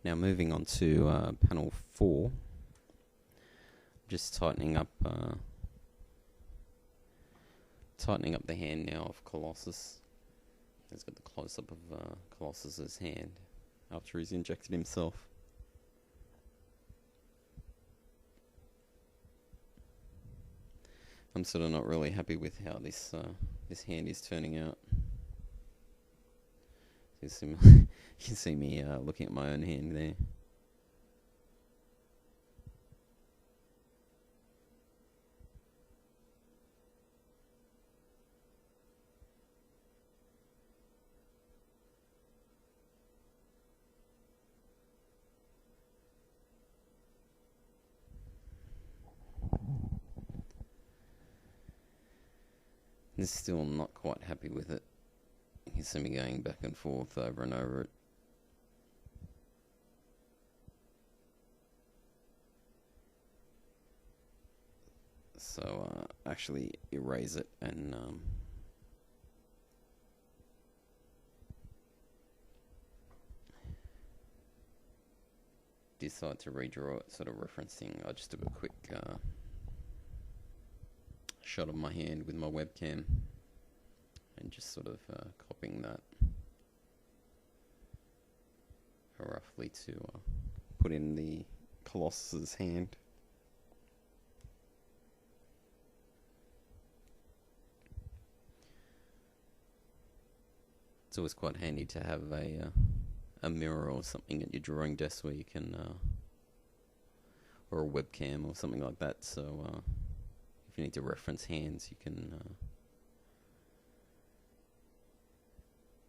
Now moving on to panel 4, just tightening up the hand now of Colossus. He's got the close-up of Colossus's hand after he's injected himself. I'm sort of not really happy with how this hand is turning out. You can see me looking at my own hand there. Still not quite happy with it. You can see me going back and forth over and over it. So actually erase it and decide to redraw it, sort of referencing. I just took a quick shot of my hand with my webcam and just sort of copying that roughly to put in the Colossus's hand. It's always quite handy to have a mirror or something at your drawing desk where you can or a webcam or something like that, so if you need to reference hands, you can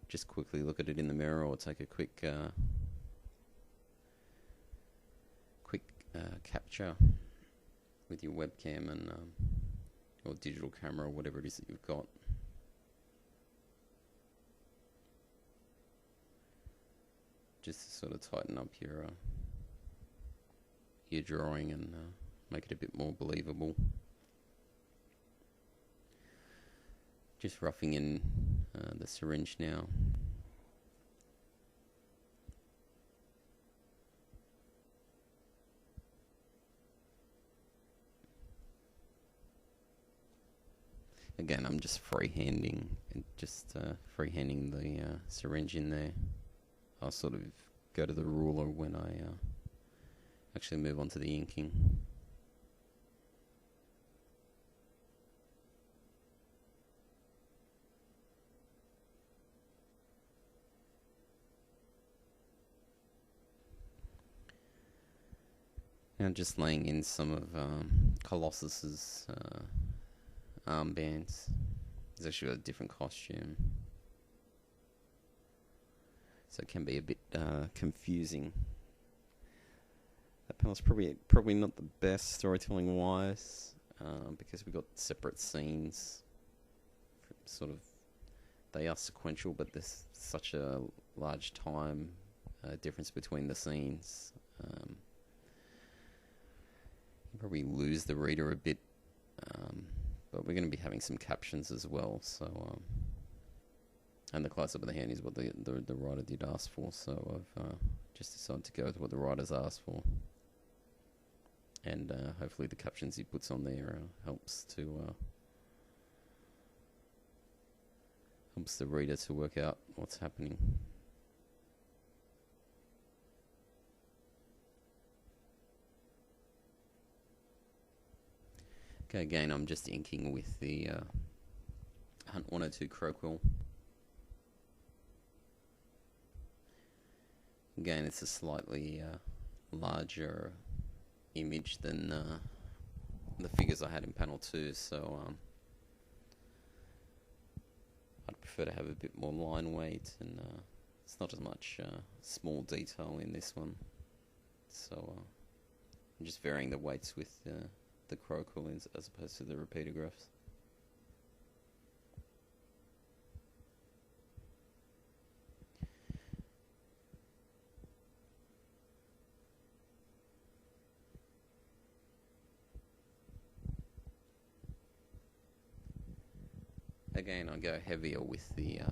just quickly look at it in the mirror or take a quick capture with your webcam and or digital camera or whatever it is that you've got. Just to sort of tighten up your drawing and make it a bit more believable. Just roughing in the syringe now. Again, I'm just freehanding the syringe in there. I'll sort of go to the ruler when I actually move on to the inking. Now just laying in some of Colossus's armbands. He's actually got a different costume, so it can be a bit confusing. That panel's probably not the best storytelling wise, because we got separate scenes. Sort of, they are sequential, but there's such a large time difference between the scenes. You probably lose the reader a bit, but we're going to be having some captions as well. So, and the close-up of the hand is what the writer did ask for. So I've just decided to go with what the writer's asked for, and hopefully the captions he puts on there helps the reader to work out what's happening. Okay, again, I'm just inking with the Hunt 102 Crow Quill. Again, it's a slightly larger image than the figures I had in panel 2, so I'd prefer to have a bit more line weight, and it's not as much small detail in this one. So I'm just varying the weights with the Crow Quill as opposed to the repeatographs. Again, I go heavier with the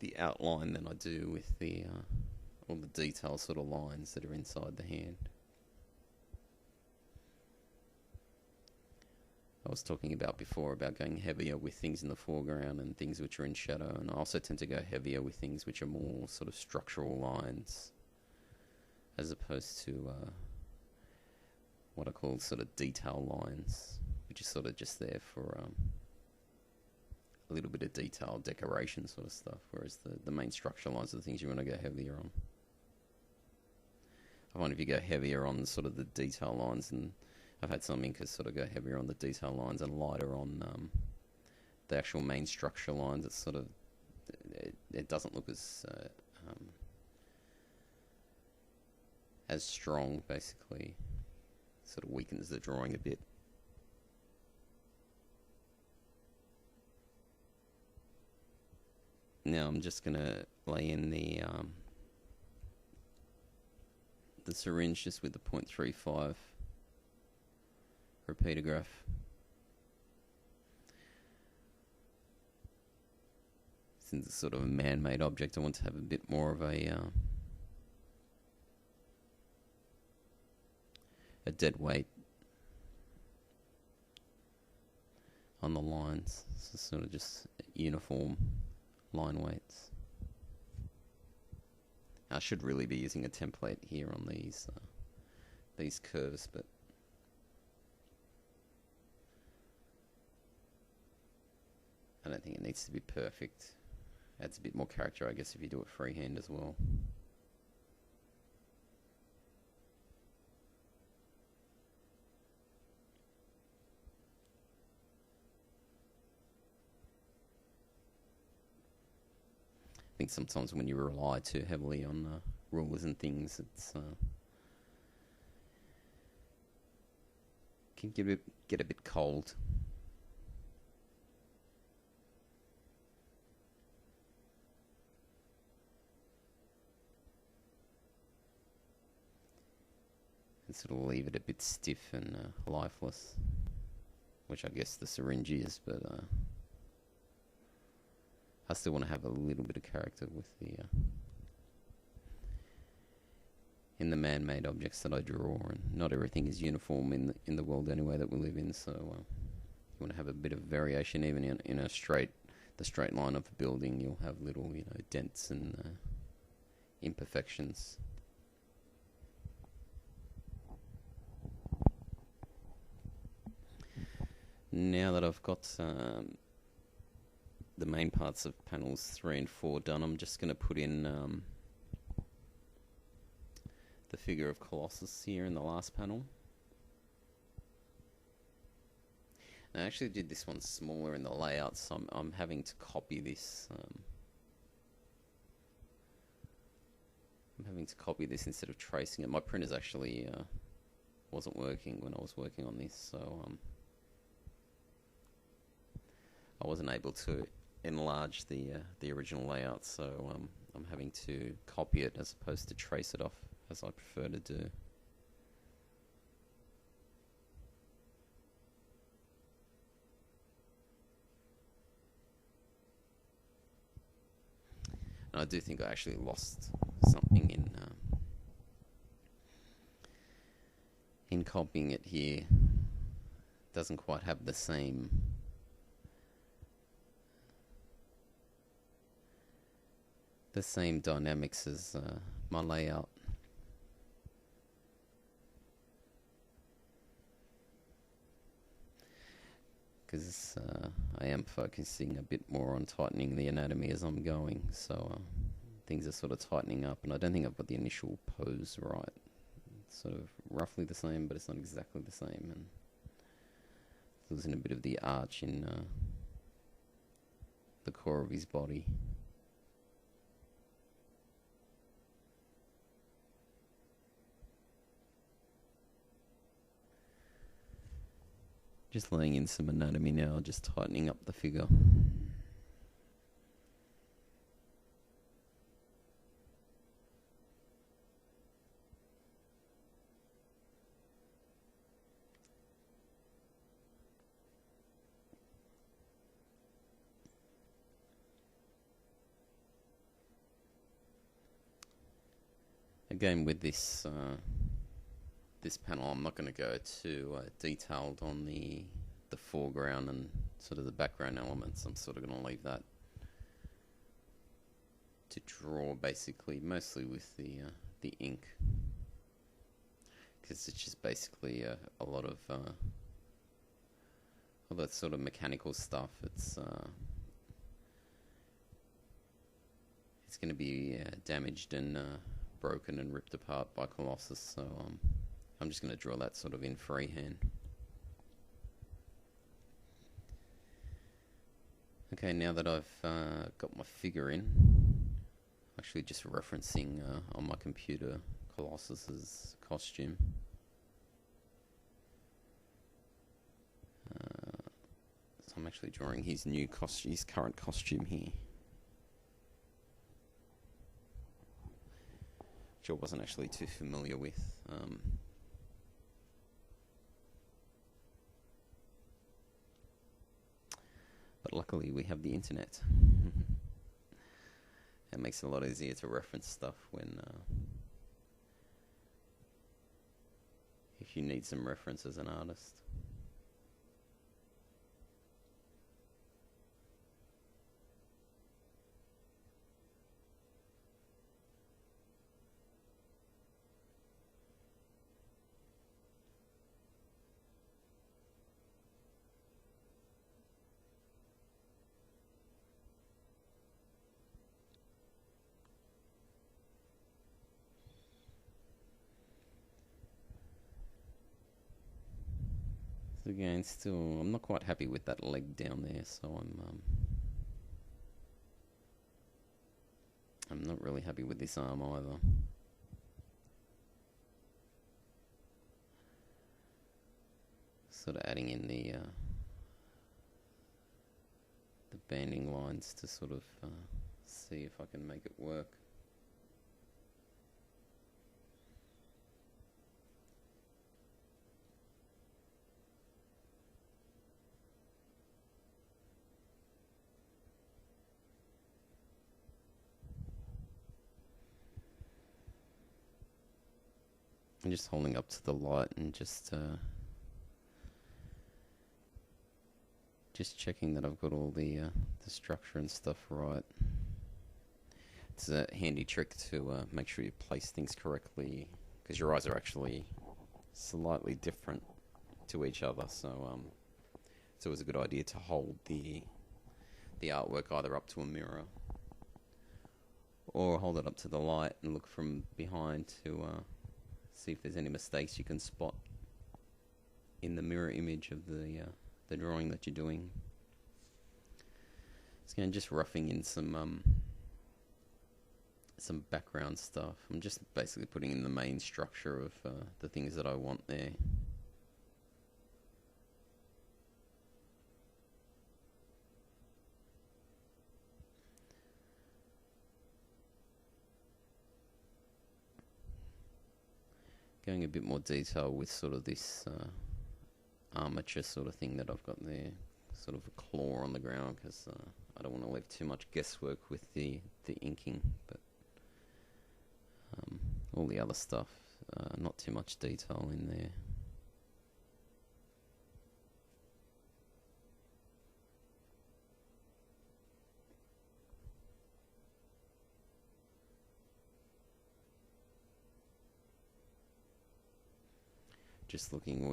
the outline than I do with the all the detail sort of lines that are inside the hand. I was talking about before about going heavier with things in the foreground and things which are in shadow, and I also tend to go heavier with things which are more sort of structural lines as opposed to what I call sort of detail lines, which is sort of just there for a little bit of detail, decoration sort of stuff, whereas the main structural lines are the things you want to go heavier on. I find if you go heavier on sort of the detail lines, and I've had some inkers sort of go heavier on the detail lines and lighter on the actual main structure lines, it's sort of, it doesn't look as strong, basically. Sort of weakens the drawing a bit. Now I'm just going to lay in the syringe just with the 0.35 repeatograph. Since it's sort of a man-made object, I want to have a bit more of a dead weight on the lines, so sort of just uniform line weights. I should really be using a template here on these curves, but I don't think it needs to be perfect. Adds a bit more character, I guess, if you do it freehand as well. I think sometimes when you rely too heavily on rulers and things, it's can get a bit cold. And sort of leave it a bit stiff and lifeless, which I guess the syringe is, but I still want to have a little bit of character with the in the man-made objects that I draw, and not everything is uniform in the world anyway that we live in. So you want to have a bit of variation, even in the straight line of a building. You'll have little, dents and imperfections. Now that I've got the main parts of panels 3 and 4 done, I'm just going to put in the figure of Colossus here in the last panel. And I actually did this one smaller in the layout, so I'm having to copy this. I'm having to copy this instead of tracing it. My printers actually wasn't working when I was working on this, so I wasn't able to enlarge the original layout, so I'm having to copy it as opposed to trace it off, as I prefer to do. And I do think I actually lost something in copying it here. It doesn't quite have the same dynamics as my layout. Because I am focusing a bit more on tightening the anatomy as I'm going, so things are sort of tightening up, and I don't think I've got the initial pose right. It's sort of roughly the same, but it's not exactly the same, and losing a bit of the arch in the core of his body. Just laying in some anatomy now, just tightening up the figure. again, with this this panel, I'm not going to go too detailed on the foreground and sort of the background elements. I'm sort of going to leave that to draw, basically, mostly with the ink, because it's just basically a lot of all that sort of mechanical stuff. It's going to be damaged and broken and ripped apart by Colossus, so I'm just going to draw that sort of in freehand. Okay, now that I've got my figure in, actually just referencing on my computer Colossus's costume. So I'm actually drawing his new costume, his current costume here, which I wasn't actually too familiar with. But luckily we have the internet. It makes it a lot easier to reference stuff when if you need some reference as an artist. Again, still, I'm not quite happy with that leg down there, so I'm not really happy with this arm either. Sort of adding in the banding lines to sort of see if I can make it work. I'm just holding up to the light and just checking that I've got all the structure and stuff right. It's a handy trick to make sure you place things correctly, because your eyes are actually slightly different to each other, so it's always a good idea to hold the artwork either up to a mirror or hold it up to the light and look from behind to see if there's any mistakes you can spot in the mirror image of the drawing that you're doing. So again, just roughing in some background stuff. I'm just basically putting in the main structure of the things that I want there. Going a bit more detail with sort of this armature sort of thing that I've got there, sort of a claw on the ground, because I don't want to leave too much guesswork with the inking, but all the other stuff, not too much detail in there. Just looking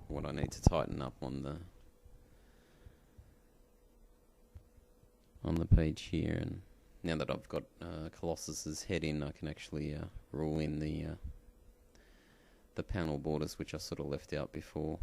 what I need to tighten up on the page here, and now that I've got Colossus's head in, I can actually rule in the panel borders, which I sort of left out before.